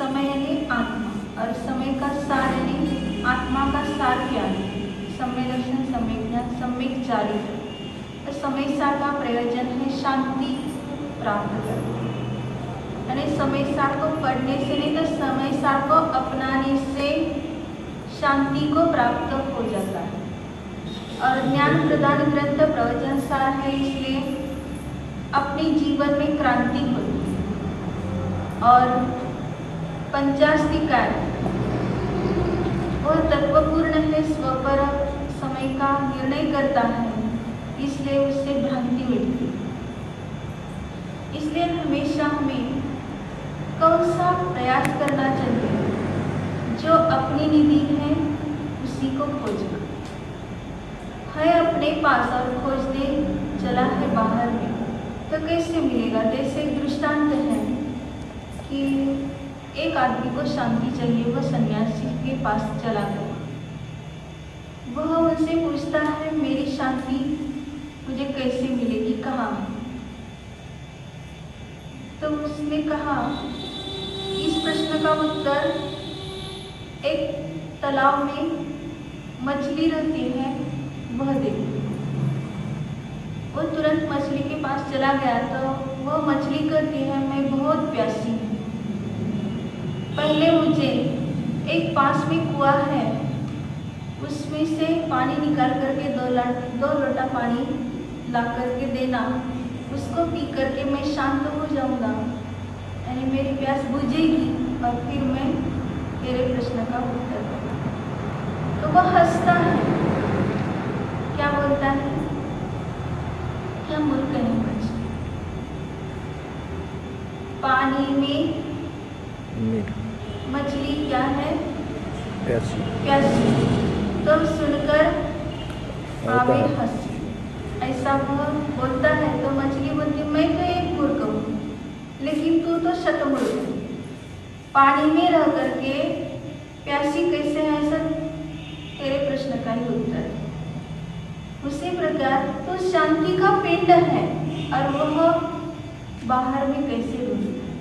समय यानी आत्मा, और समय का सार यानी आत्मा का सार क्या है? सम्यक दर्शन, सम्यक ज्ञान, सम्यक चारित्र। तो समय सार का प्रयोजन है शांति प्राप्त करना, यानी समय सार को पढ़ने से नहीं तो समय सार को अपनाने से शांति को प्राप्त हो जाता है। और ज्ञान प्रदान ग्रंथ प्रवचन सार है, इसलिए अपने जीवन में क्रांति होती है। और पंचास्तिकार वह तत्वपूर्ण है, स्वपर समय का निर्णय करता है, इसलिए उससे भ्रांति मिलती है। इसलिए हमेशा हमें कौन सा प्रयास करना चाहिए? जो अपनी निधि है उसी को खोजना है अपने पास, और खोजने चला है बाहर में तो कैसे मिलेगा? जैसे एक दृष्टांत है कि एक आदमी को शांति चाहिए, वह सन्यासी के पास चला गया। वह उनसे पूछता है मेरी शांति मुझे कैसे मिलेगी, कहाँ है? तो उसने कहा इस प्रश्न का उत्तर एक तालाब में मछली रहती है वह देखी। वो तुरंत मछली के पास चला गया तो वह मछली कहती है मैं बहुत प्यासी हूँ, पहले मुझे एक पास में कुआं है उसमें से पानी निकाल करके दो लोटा पानी ला करके देना, उसको पी करके मैं शांत हो जाऊंगा, यानी मेरी प्यास बुझेगी और फिर मैं तेरे प्रश्न का उत्तर दूंगा। तो वह हंसता है, क्या बोलता है? क्या मूर्ख है मछली, पानी में मछली क्या है? प्यासी। तो सुनकर आमिर हंसी। ऐसा वह बोलता है तो मछली बोलती मैं तो एक मूर्ख हूँ, लेकिन तू तो शतमूर्ख है, पानी में रह करके प्यासी कैसे है? ऐसा तेरे प्रश्न का ही उत्तर है। उसी प्रकार तो शांति का पिंड है और वह बाहर में कैसे ढूंढता है?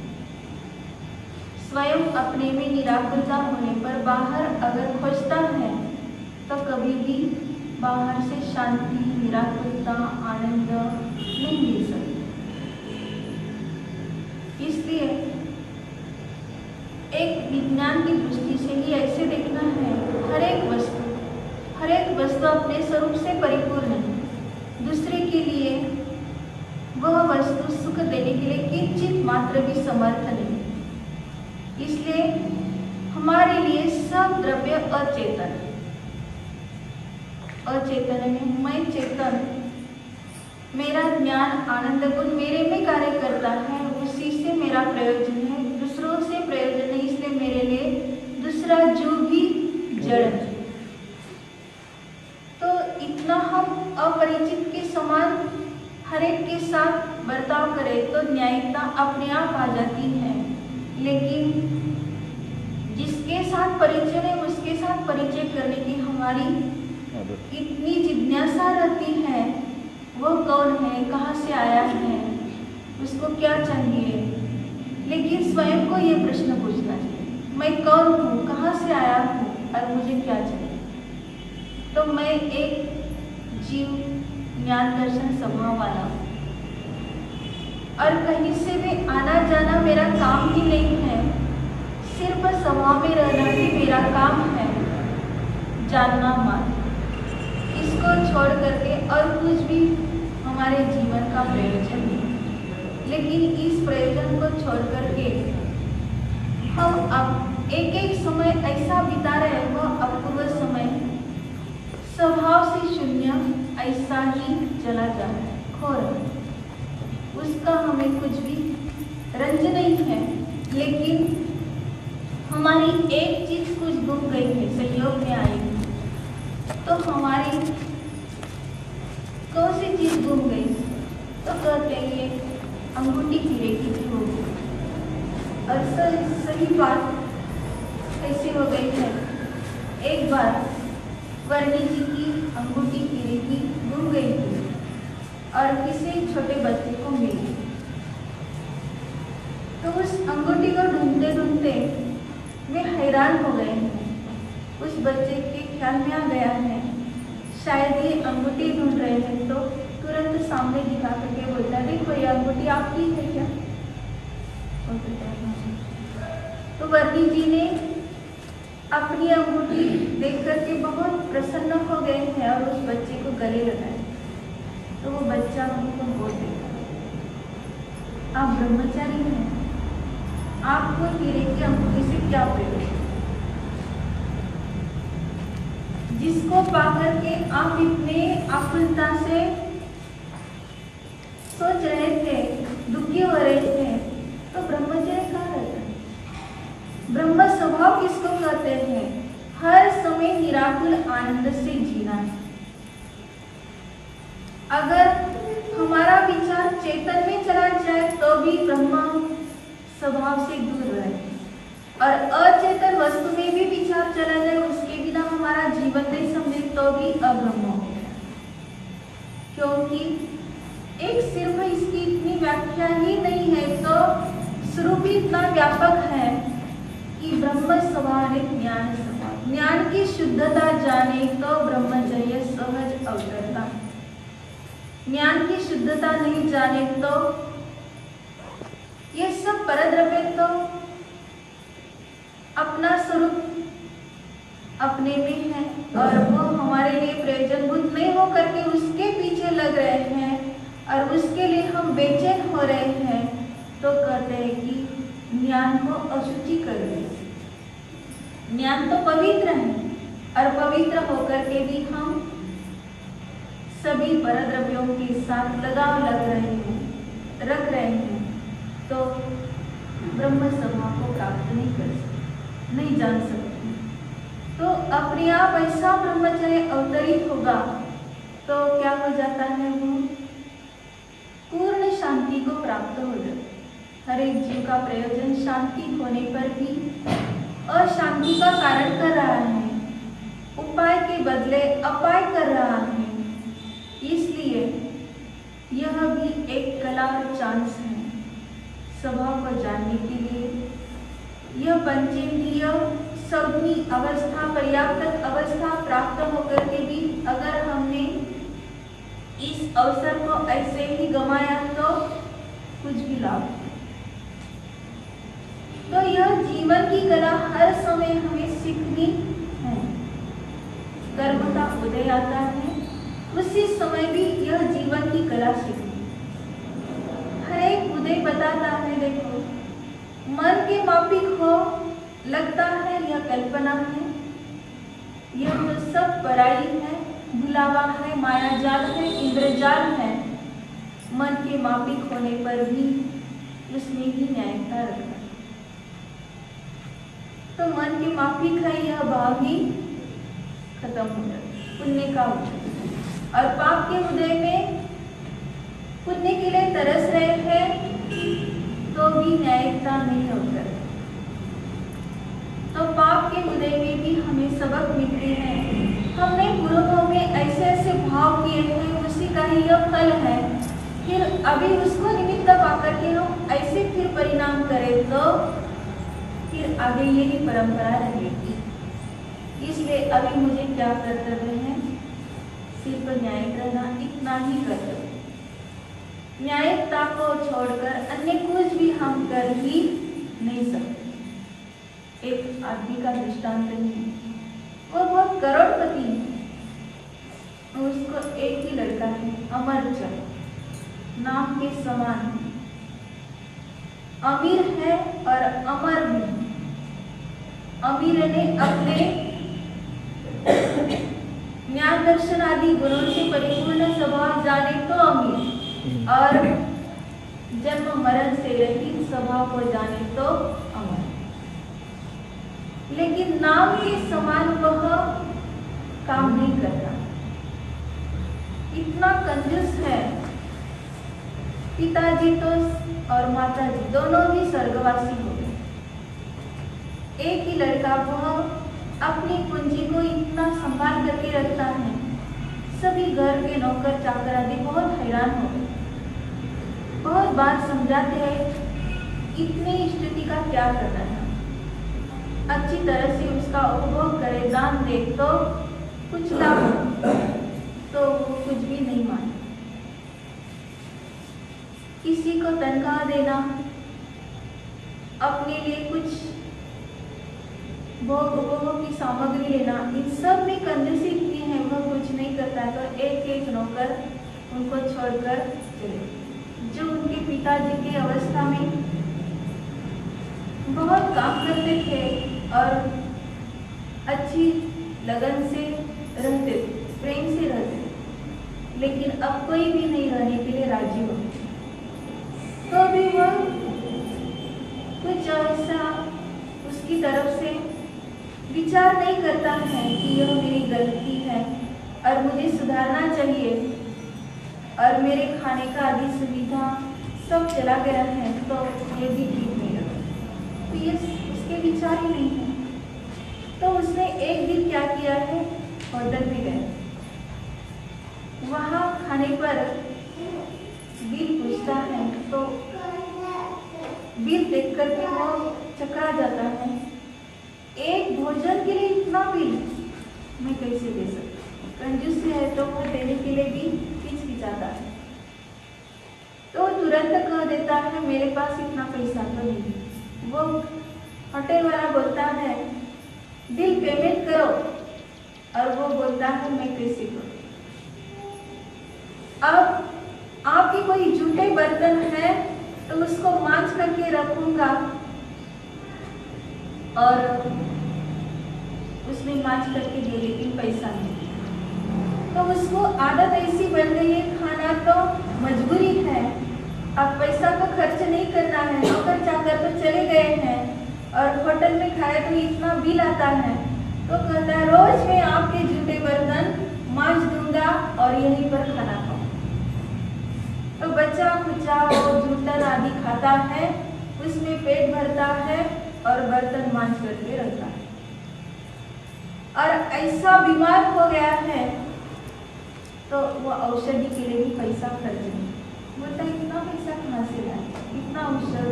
स्वयं अपने में निराकुलता होने पर बाहर अगर खोजता है तो कभी भी बाहर से शांति, निराकुलता, आनंद नहीं मिल सकता। इसलिए एक विज्ञान की दृष्टि से ही ऐसे देखना है, हर एक वस्तु अपने स्वरूप से परिपूर्ण है। दूसरे के लिए वह वस्तु सुख देने के लिए किंचित मात्र भी समर्थ नहीं। इसलिए हमारे लिए सब द्रव्य अचेतन में मैं चेतन, मेरा ज्ञान आनंद गुण मेरे में कार्य करता है, उसी से मेरा प्रयोजन है, दूसरों से प्रयोजन नहीं। इसलिए मेरे लिए दूसरा जो भी जड़ है। तो इतना हम अपरिचित के समान हर एक के साथ बर्ताव करें तो न्यायिकता अपने आप आ जाती है। लेकिन जिसके साथ परिचय है उसके साथ परिचय करने की हमारी इतनी जिज्ञासा रहती है, वो कौन है, कहाँ से आया है, उसको क्या चाहिए। लेकिन स्वयं को ये प्रश्न पूछना चाहिए, मैं कौन हूँ, कहाँ से आया हूँ और मुझे क्या चाहिए। तो मैं एक जीव ज्ञान दर्शन स्वभाव वाला हूँ और कहीं से भी आना जाना मेरा काम ही नहीं है, सिर्फ स्वभाव में रहना ही मेरा काम है, जानना मात्र। इसको छोड़ करके और कुछ भी हमारे जीवन का प्रयोजन नहीं। लेकिन इस प्रयोजन को छोड़ करके हम अब एक समय ऐसा बिता रहे, वह अपूर्व समय स्वभाव से शून्य ऐसा ही चला जा रहा है, खो रहा है। उसका हमें कुछ भी रंज नहीं है। लेकिन हमारी एक चीज कुछ गुम गई है, संयोग में आएगी तो हमारी कौन सी चीज गुम गई? तो कहते हैं ये अंगूठी हीरे की थी हो गई। और सही बात ऐसी हो गई है। एक बार वर्णी जी की अंगूठी हीरे की गुम गई थी और किसी छोटे बच्चे को मिली। तो उस अंगूठी को ढूंढते ढूंढते वे हैरान हो गए हैं। उस बच्चे के ख्याल में आ गया है शायद ये अंगूठी ढूंढ रहे हैं, तो तुरंत सामने दिखा करके बोलता है, देखो ये अंगूठी आपकी है क्या? तो वर्दी जी ने अपनी अंगूठी देख करके बहुत प्रसन्न हो गए हैं और उस बच्चे को गले लगाए। तो वो बच्चा उनको बोल देता, आप ब्रह्मचारी हैं, आपको हीरे की अंगूठी से क्या प्रयोजन? जिसको पाकर के आप इतने आकुलता से सोच रहे थे, दुखी हो रहे थे, तो ब्रह्मचर्य कहाँ रहता है? ब्रह्म स्वभाव किसको कहते हैं? हर समय निराकुल आनंद से जीना है। अगर हमारा विचार चेतन में चला जाए तो भी ब्रह्म स्वभाव से दूर रहे, और अचेतन वस्तु में भी विचार चला जाए, उसके बिना हमारा जीवन नहीं समझे तो भी अब्रह्म हो गया। क्योंकि एक सिर्फ इसकी इतनी व्याख्या ही नहीं है, तो स्वरूप इतना व्यापक है कि ब्रह्म स्वभाव ज्ञान स्वभाव, ज्ञान की शुद्धता जाने तो ब्रह्मचर्य सहज अवतरता, ज्ञान की शुद्धता नहीं जाने तो ये सब परद्रव्य तो अपना स्वरूप अपने में है और वो हमारे लिए प्रयोजनभूत नहीं हो करके उसके पीछे लग रहे हैं और उसके लिए हम बेचैन हो रहे हैं, तो कहते हैं कि ज्ञान को अशुचि कर दे। ज्ञान तो पवित्र है और पवित्र होकर के भी हम सभी परद्रव्यों के साथ लगाव रख रहे हैं, तो ब्रह्म स्वभाव को प्राप्त नहीं कर सकते, नहीं जान सकते। तो अपने आप ऐसा ब्रह्मचर्य अवतरित होगा तो क्या हो जाता है? वो पूर्ण शांति को प्राप्त हो जाता। हर एक जीव का प्रयोजन शांति होने पर भी अशांति का कारण कर रहा है, उपाय के बदले अपाय कर रहा है। इसलिए यह भी एक कला और चांस है स्वभाव को जानने के लिए। यह पंचेंद्रिय संज्ञी अवस्था, पर्याप्त अवस्था प्राप्त होकर के भी अगर हमने इस अवसर को ऐसे ही गंवाया तो कुछ भी लाभ नहीं। तो यह जीवन की कला हर समय हमें सीखनी है। कर्म का उदय आता है, उसी समय भी यह जीवन की कला सीखनी। हर एक उदय बताता है, देखो मन के माफिक हो लगता है यह कल्पना है, यह तो सब पराई है, भुलावा है, माया जाल है, इंद्रजाल है। मन के माफिक होने पर भी उसमें ही न्यायता रखना। तो मन के माफिक है, यह भाव ही खत्म हो जाता, पुण्य का उदय। और पाप के उदय में पुण्य के लिए तरस रहे हैं तो भी न्यायिकता नहीं होता। तो पाप के उदय में भी हमें सबक मिलते हैं। हमने पूर्व में ऐसे ऐसे भाव किए हैं, उसी का ही यह फल है। फिर अभी उसको निमित्त पाकर के हम ऐसे फिर परिणाम करें तो फिर आगे यही परंपरा रहेगी। इसलिए अभी मुझे क्या कर्तव्य है? सिर्फ न्यायिक रहना, इतना ही कर्तव्य। न्यायिकता को छोड़कर अन्य कुछ भी हम कर ही नहीं सकते। एक आदमी का दृष्टांत नहीं, वो बहुत करोड़पति है, उसको एक ही लड़का है, अमरचंद नाम के समान, अमीर है और अमर भी। अमीर ने अपने ज्ञान दर्शन आदि गुणों से परिपूर्ण स्वभाव जाने तो अमीर, और जन्म मरण से रहित स्वभाव को जाने तो अमर। लेकिन नाम के समान वह काम नहीं करता, इतना कंजूस है। पिताजी तो और माताजी दोनों भी स्वर्गवासी हो गए। एक ही लड़का वह अपनी पूंजी को इतना संभाल करके रखता है। सभी घर के नौकर चाकर आदि बहुत हैरान हो गए, बहुत बार समझाते हैं इतनी स्थिति का क्या करना है। अच्छी तरह से उसका उपभोग करे, दान दे तो कुछ लाभ, तो वो कुछ भी नहीं माने। किसी को तनख्वाह देना, अपने लिए कुछ भोग की सामग्री लेना, इन सब में कंजूसी की है, वह कुछ नहीं करता है तो एक एक नौकर उनको छोड़कर चले। जो उनके पिताजी की अवस्था में बहुत काम करते थे और अच्छी लगन से रहते थे, प्रेम से रहते थे, लेकिन अब कोई भी नहीं रहने के लिए राजी हो, तो भी वह कुछ ऐसा उसकी तरफ से विचार नहीं करता है कि यह मेरी गलती है और मुझे सुधारना चाहिए और मेरे खाने का आदि सुविधा सब चला गया है तो ये भी ठीक नहीं लगा, तो ये उसके विचार ही नहीं है। तो उसने एक दिन क्या किया है, होटल में गया, वहाँ खाने पर बिल पूछता है तो बिल देख करके वो चकरा जाता है। एक भोजन के लिए इतना बिल मैं कैसे दे सकती, कंजूस है तो वो देने के लिए भी हिचकिचाता है। तो तुरंत कह देता है मेरे पास इतना पैसा तो नहीं। वो होटल वाला बोलता है बिल पेमेंट करो, और वो बोलता है मैं कैसे करूं। अब आपके कोई जूठे बर्तन है तो उसको मांझ करके रखूंगा, और उसने मांझ करके दे, लेकिन पैसा नहीं। तो उसको आदत ऐसी बन गई है, खाना तो मजबूरी है, अब पैसा तो खर्च नहीं करना है, नौकर चाकर तो चले गए हैं और होटल में खाया तो इतना बिल आता है, तो कहता है रोज मैं आपके जूठे बर्तन मांझ दूंगा और यहीं पर खाना खाऊं। तो बच्चा कुचा वो जूठन आदि खाता है, उसमें पेट भरता है और बर्तन मांझ करके रखता है, और ऐसा बीमार हो गया है तो वो औषधि के लिए भी पैसा खर्च नहीं, बोलता है इतना पैसा कहाँ से लाए, इतना औषध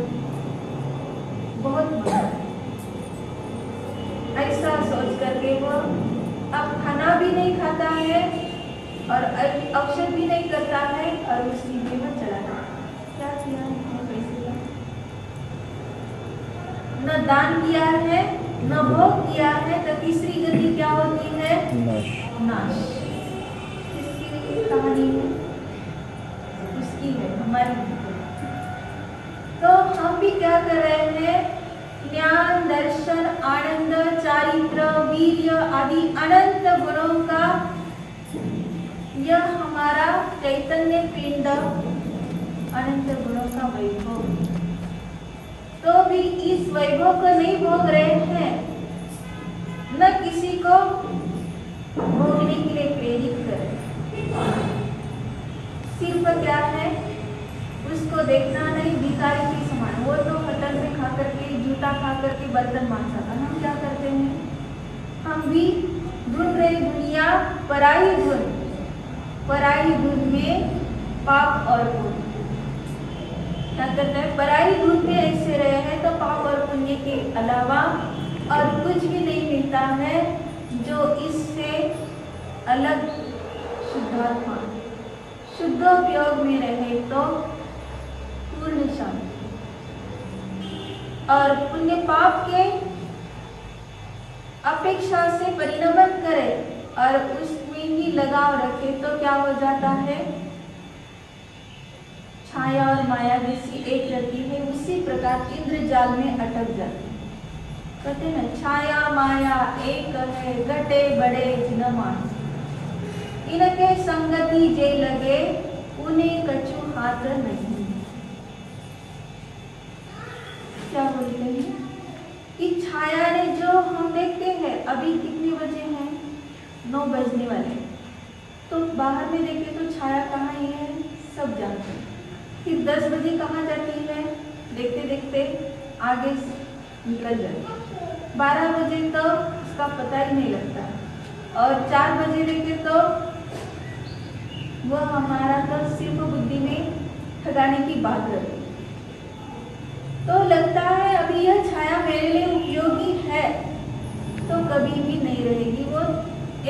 बहुत महंगा है। ऐसा सोच करके वो अब खाना भी नहीं खाता है और औषध भी नहीं करता है और उसकी जीवन चला गया। क्या किया है पैसे का, न दान किया है न भोग किया है, तो तीसरी गति क्या होती है, नाश। किसकी कहानी है, उसकी है, हमारी। तो हम भी क्या कर रहे हैं, ज्ञान, दर्शन, आनंद, चारित्र, वीर्य आदि अनंत गुणों का यह हमारा चैतन्य पिंड अनंत गुणों का वैभव, तो भी इस वैभव को नहीं भोग रहे हैं, न किसी को भोगने के लिए प्रेरित करें। सिर्फ क्या है, उसको देखना नहीं, भिखारी के समान, वो तो होटल में खा करके जूता खा करके बर्तन मांझता था। हम क्या करते हैं, हम भी ढूंढ रहे दुनिया पराई धुन, पराई धुन में पाप और पुण्य। क्या करते हैं, पराई धुन में ऐसे रहे हैं तो पाप और पुण्य के अलावा और कुछ भी नहीं मिलता है, जो इससे अलग शुद्धात्मा शुद्धोपयोग में रहे तो पूर्ण शांति, और पुण्य पाप के अपेक्षा से परिणमन करे और उसमें ही लगाव रखे तो क्या हो जाता है, छाया और माया जैसी एक रहती है, उसी प्रकार इंद्रजाल में अटक जाती है। कहते हैं ना, छाया माया एक है, घटे बड़े जिन मानस, इनके संगति जे लगे उन्हें कछु हाथ नहीं। क्या बोलते हैं कि छाया ने, जो हम देखते हैं अभी कितने बजे हैं, 9 बजने वाले, तो बाहर में देखें तो छाया कहाँ ही है सब जानते हैं। फिर 10 बजे कहाँ जाती है, देखते देखते आगे निकल जाती है। 12 बजे तो उसका पता ही नहीं लगता, और 4 बजे देखे तो वह हमारा तो सिर्फ बुद्धि में ठगाने की बात रहती है। तो लगता है अभी यह छाया मेरे लिए उपयोगी है तो कभी भी नहीं रहेगी। वो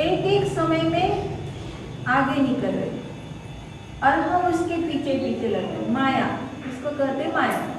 एक एक समय में आगे निकल रही और हम उसके पीछे पीछे लग गए। माया, इसको कहते माया।